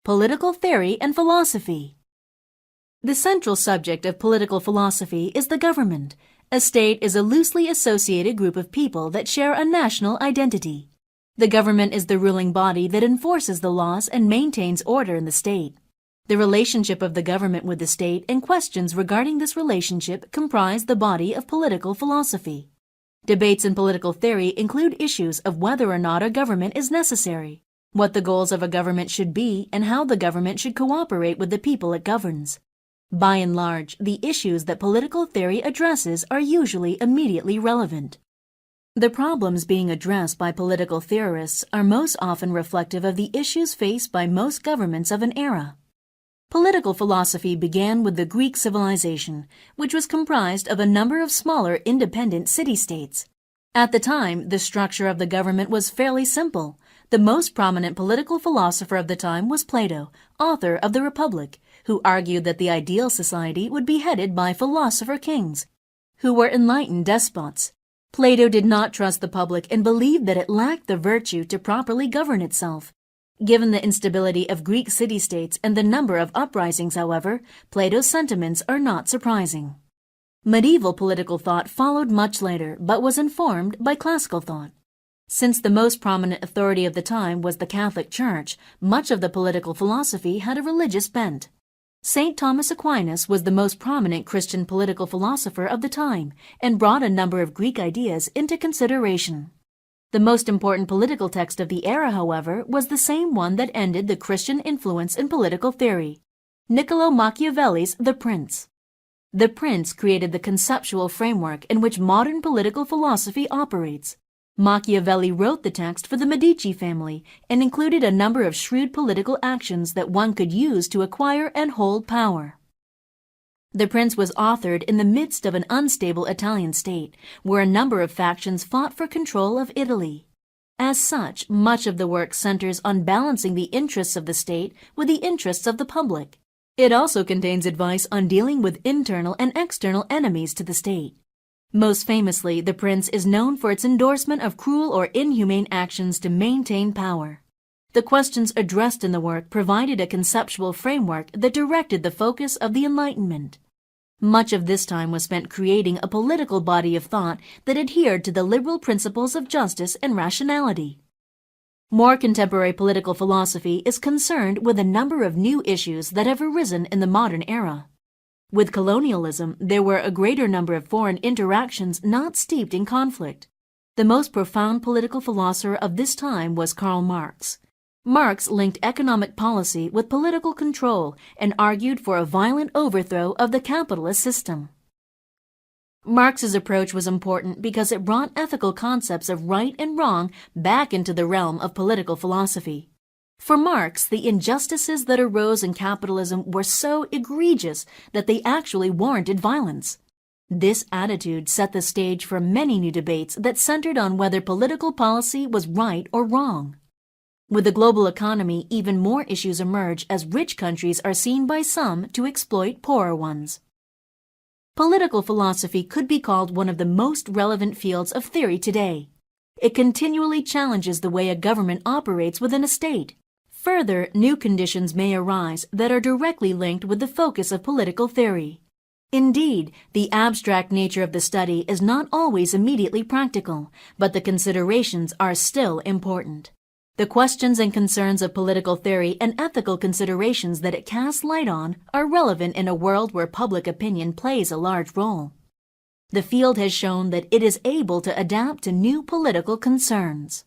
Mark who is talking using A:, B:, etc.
A: Political Theory and Philosophy. The central subject of political philosophy is the government. A state is a loosely associated group of people that share a national identity. The government is the ruling body that enforces the laws and maintains order in the state. The relationship of the government with the state and questions regarding this relationship comprise the body of political philosophy. Debates in political theory include issues of whether or not a government is necessary, what the goals of a government should be, and how the government should cooperate with the people it governs. By and large, the issues that political theory addresses are usually immediately relevant. The problems being addressed by political theorists are most often reflective of the issues faced by most governments of an era. Political philosophy began with the Greek civilization, which was comprised of a number of smaller independent city-states. At the time, the structure of the government was fairly simple. The most prominent political philosopher of the time was Plato, author of the Republic, who argued that the ideal society would be headed by philosopher kings, who were enlightened despots. Plato did not trust the public and believed that it lacked the virtue to properly govern itself. Given the instability of Greek city-states and the number of uprisings, however, Plato's sentiments are not surprising. Medieval political thought followed much later, but was informed by classical thought. Since the most prominent authority of the time was the Catholic Church, much of the political philosophy had a religious bent. St. Thomas Aquinas was the most prominent Christian political philosopher of the time and brought a number of Greek ideas into consideration. The most important political text of the era, however, was the same one that ended the Christian influence in political theory, Niccolò Machiavelli's The Prince. The Prince created the conceptual framework in which modern political philosophy operates. Machiavelli wrote the text for the Medici family and included a number of shrewd political actions that one could use to acquire and hold power. The Prince was authored in the midst of an unstable Italian state, where a number of factions fought for control of Italy. As such, much of the work centers on balancing the interests of the state with the interests of the public. It also contains advice on dealing with internal and external enemies to the state. Most famously, The Prince is known for its endorsement of cruel or inhumane actions to maintain power. The questions addressed in the work provided a conceptual framework that directed the focus of the Enlightenment. Much of this time was spent creating a political body of thought that adhered to the liberal principles of justice and rationality. More contemporary political philosophy is concerned with a number of new issues that have arisen in the modern era. With colonialism, there were a greater number of foreign interactions not steeped in conflict. The most profound political philosopher of this time was Karl Marx. Marx linked economic policy with political control and argued for a violent overthrow of the capitalist system. Marx's approach was important because it brought ethical concepts of right and wrong back into the realm of political philosophy. For Marx, the injustices that arose in capitalism were so egregious that they actually warranted violence. This attitude set the stage for many new debates that centered on whether political policy was right or wrong. With the global economy, even more issues emerge as rich countries are seen by some to exploit poorer ones. Political philosophy could be called one of the most relevant fields of theory today. It continually challenges the way a government operates within a state. Further, new conditions may arise that are directly linked with the focus of political theory. Indeed, the abstract nature of the study is not always immediately practical, but the considerations are still important. The questions and concerns of political theory and ethical considerations that it casts light on are relevant in a world where public opinion plays a large role. The field has shown that it is able to adapt to new political concerns.